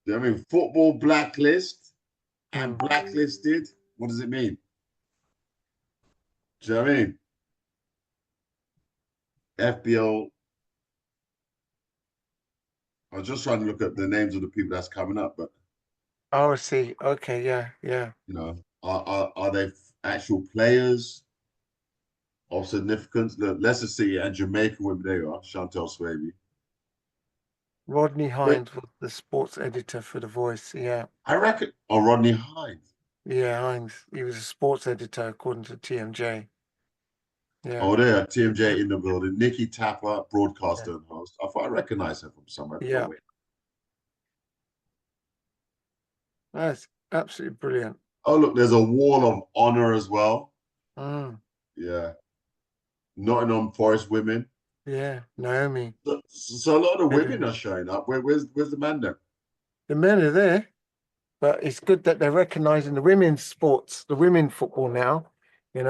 Do you know what I mean? Football blacklist and blacklisted. What does it mean? Do you know what I mean? FBO. I was just trying to look at the names of the people that's coming up, but. Oh, I see. Okay. Yeah. Yeah. Are they actual players of significance? Leicester City and Jamaica women, there you are, Chantel Swaby. Rodney Hines was the sports editor for The Voice. Yeah. I reckon. Oh, Rodney Hines. Yeah, Hines. He was a sports editor according to TMJ. Yeah. Oh, there, TMJ in the building. Nikki Tapper, broadcaster and host. I thought I recognized her from somewhere. Yeah. That's absolutely brilliant. Oh, look, there's a wall of honor as well. Yeah. Nottingham Forest women. Yeah, Naomi. So a lot of the women are showing up. Where's the man there? The men are there, but it's good that they're recognizing the women's sports, the women's football now, Yeah,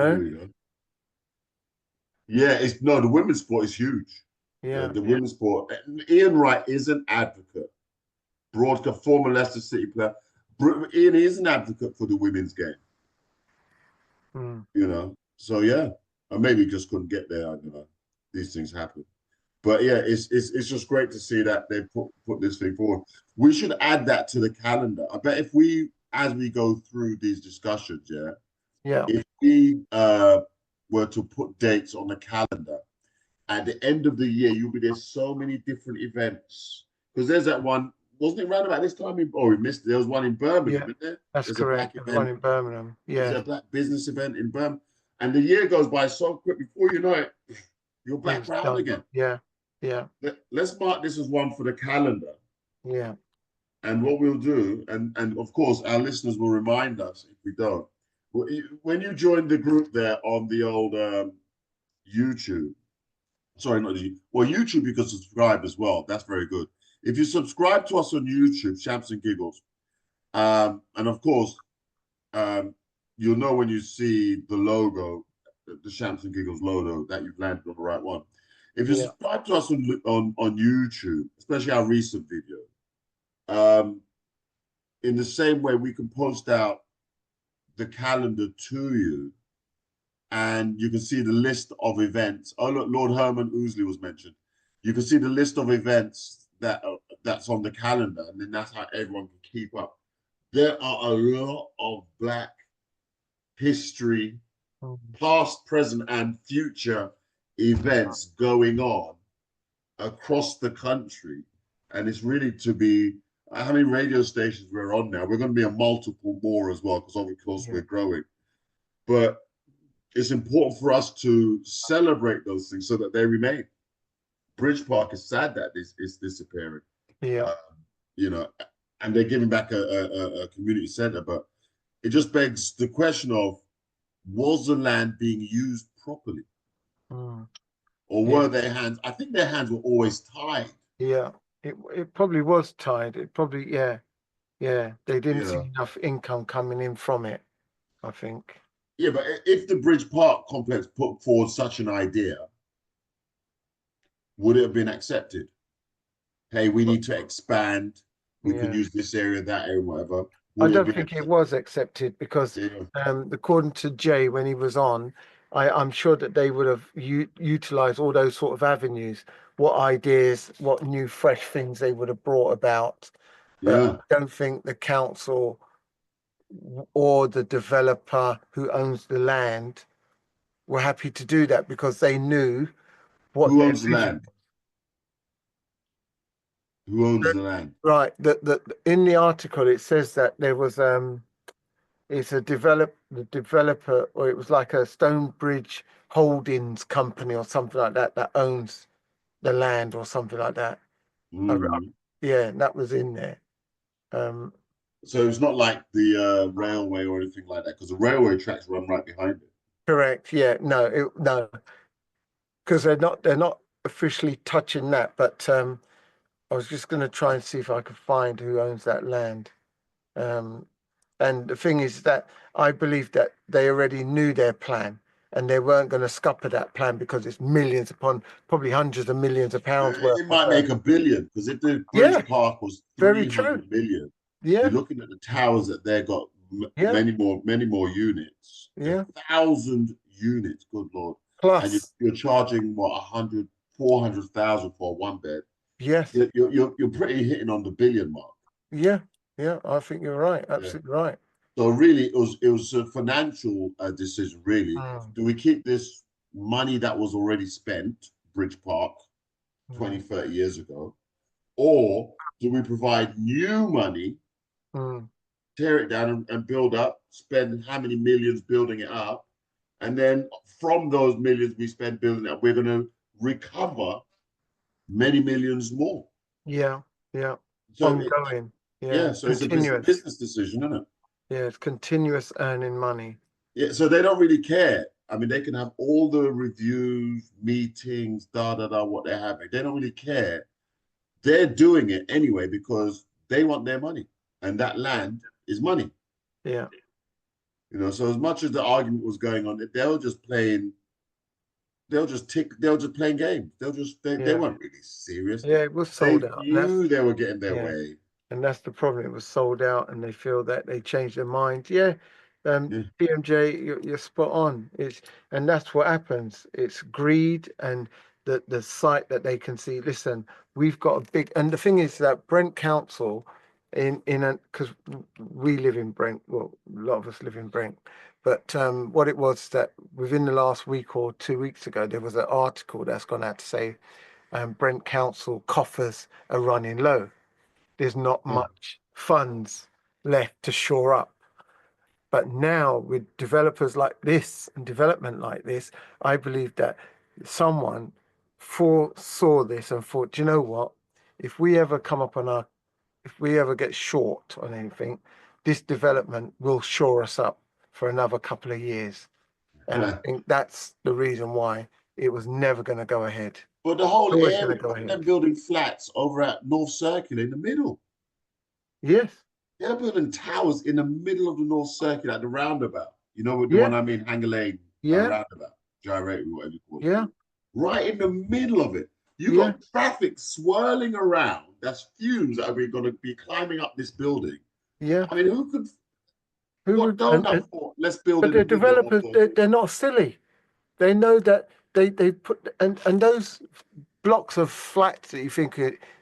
the women's sport is huge. Yeah. The women's sport. Ian Wright is an advocate. Broadcast, former Leicester City player. Ian is an advocate for the women's game. So yeah, or maybe just couldn't get there. These things happen, but yeah, it's just great to see that they put this thing forward. We should add that to the calendar. I bet if we, as we go through these discussions, if we were to put dates on the calendar at the end of the year, there's so many different events, because there's that one. Wasn't it around about this time? We missed it. There was one in Birmingham, isn't there? That's correct. There's one in Birmingham. Yeah. There's a black business event in Birmingham. And the year goes by so quick, before you know it, you're back round again. Yeah. Yeah. Let's mark this as one for the calendar. Yeah. And what we'll do, and of course, our listeners will remind us if we don't. When you join the group there on the old YouTube, sorry, not YouTube. Well, YouTube, you can subscribe as well. That's very good. If you subscribe to us on YouTube, Shamps and Giggles, and of course, you'll know when you see the logo, the Shamps and Giggles logo, that you've landed on the right one. If you subscribe to us on YouTube, especially our recent video, in the same way we can post out the calendar to you, and you can see the list of events. Oh, look, Lord Herman Ousley was mentioned. You can see the list of events that's on the calendar, and then that's how everyone can keep up. There are a lot of Black history, past, present, and future events going on across the country, and it's really to be. How many radio stations we're on now? We're going to be on multiple more as well, because of course we're growing. But it's important for us to celebrate those things so that they remain. Bridge Park is sad that it's disappearing. Yeah. And they're giving back a community center, but it just begs the question of, was the land being used properly? Or were their hands, I think their hands were always tied. Yeah, it probably was tied. It probably, they didn't see enough income coming in from it, I think. Yeah, but if the Bridge Park complex put forward such an idea, would it have been accepted? Hey, we need to expand. We can use this area, that area, whatever. I don't think it was accepted, because according to Jay, when he was on, I'm sure that they would have utilized all those sort of avenues, what ideas, what new fresh things they would have brought about. But I don't think the council or the developer who owns the land were happy to do that, because they knew what. Who owns the land? Who owns the land? Right. In the article it says that there was it's the developer, or it was like a Stonebridge Holdings company or something like that owns the land or something like that. Yeah, that was in there. Um, So it's not like the railway or anything like that, because the railway tracks run right behind it. Correct. Yeah. No, because they're not officially touching that. But I was just going to try and see if I could find who owns that land. And the thing is that I believe that they already knew their plan and they weren't going to scupper that plan because it's millions upon probably hundreds of millions of pounds worth It might make $1 billion, because if the yeah, Bridge Park was very true. 300 million, Yeah, you're looking at the towers that they got yeah, many more units, yeah. 1,000 units. Good Lord! And Plus, you're charging what 400,000 for a one bed. yes, You're pretty hitting on the billion mark. yeah, yeah. I think you're right. Yeah. Absolutely right. So really, it was a financial decision. Really, do we keep this money that was already spent, Bridge Park, 20, 30 years ago, or do we provide new money, tear it down and build up, spend how many millions building it up, and then from those millions we spend building it up, we're going to recover many millions more. Yeah, yeah. So Ongoing. Yeah, so it's a continuous. business decision, isn't it? Yeah, it's continuous earning money. Yeah, so they don't really care. I mean, they can have all the reviews, meetings, what they're having. They don't really care. They're doing it anyway because they want their money, and that land is money. Yeah. So as much as the argument was going on, they were just playing. They were just playing games. They weren't really serious. Yeah, it was They sold out. knew they were getting their way. And that's the problem. It was sold out, and they feel that they changed their mind. Yeah, PMJ, you're spot on. And that's what happens. It's greed and the sight that they can see. Listen, we've got a big, and the thing is that Brent Council, because we live in Brent. Well, a lot of us live in Brent. But what it was that within the last week or 2 weeks ago, there was an article that's gone out to say Brent Council coffers are running low. There's not much funds left to shore up. But now with developers like this and development like this, I believe that someone foresaw this and thought, do you know what? If we ever get short on anything, this development will shore us up for another couple of years. And I think that's the reason why it was never going to go ahead. But the whole area, they're building flats over at North Circular in the middle. Yes. They're building towers in the middle of the North Circular at the roundabout. You know the one I mean, Hanger Lane roundabout, gyrate, whatever you call it. Yeah. Right in the middle of it. You got traffic swirling around. That's fumes that are going to be climbing up this building. Yeah. I mean, what donut for? Let's build it. But the developers, they're not silly. They know that they put and those blocks of flats that you think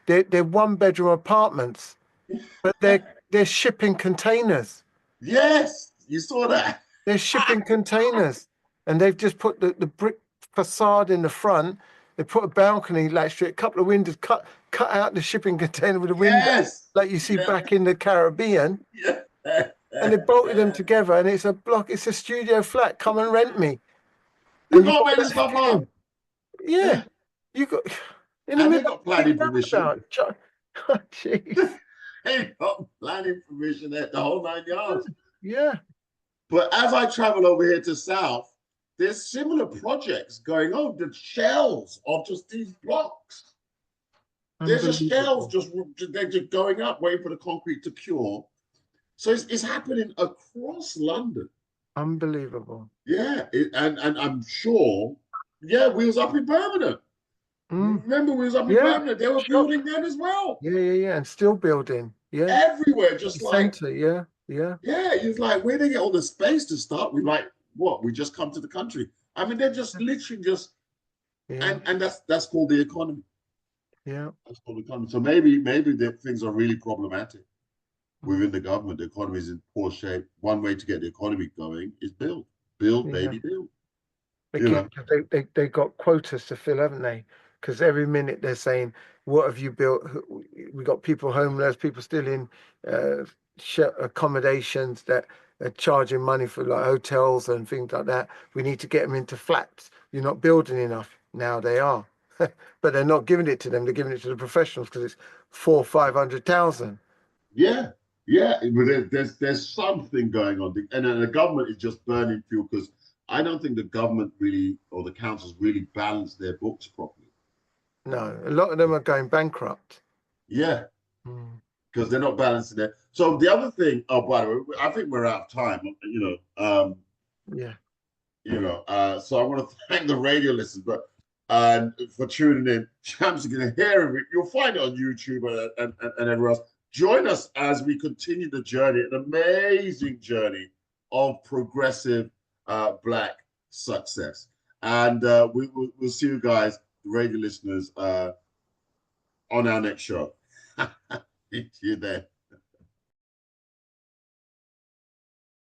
they're one bedroom apartments, but they're shipping containers. Yes, you saw that. They're shipping containers, and they've just put the brick facade in the front. They put a balcony latched to it, a couple of windows, cut out the shipping container with a window, like you see back in the Caribbean. Yeah. And they bolted them together, and it's a block. It's a studio flat. Come and rent me. You can't make this stuff up. Yeah, you got in the middle. Got planning permission. Jeez. They got planning permission at the whole 9 yards. Yeah. But as I travel over here to South, there's similar projects going on. The shells of just these blocks. There's just shells they're just going up, waiting for the concrete to cure. So it's happening across London. Unbelievable. Yeah, and I'm sure. Yeah, we was up in Birmingham. Remember, we was up in Birmingham. They were building them as well. Yeah, and still building. Yeah, everywhere, just like center. Yeah. Yeah, it's like where they get all the space to start. We like what? We just come to the country. I mean, they're just literally just, and that's called the economy. Yeah, that's called the economy. So maybe the things are really problematic within the government. The economy is in poor shape. One way to get the economy going is build, baby, build. They got quotas to fill, haven't they? Because every minute they're saying, "What have you built?" We got people homeless, people still in accommodations that are charging money for like hotels and things like that. We need to get them into flats. You're not building enough. Now they are. but they're not giving it to them. They're giving it to the professionals because it's 400,000-500,000. Yeah, yeah. But there's something going on, and then the government is just burning fuel because I don't think the government really or the councils really balance their books properly. No, a lot of them are going bankrupt. Yeah, because they're not balancing it. So the other thing, oh, by the way, I think we're out of time. Yeah. So I want to thank the radio listeners, but for tuning in. Champs are going to hear it. You'll find it on YouTube and everywhere else. Join us as we continue the journey, an amazing journey of progressive Black success. And we'll see you guys, radio listeners, on our next show. See you there.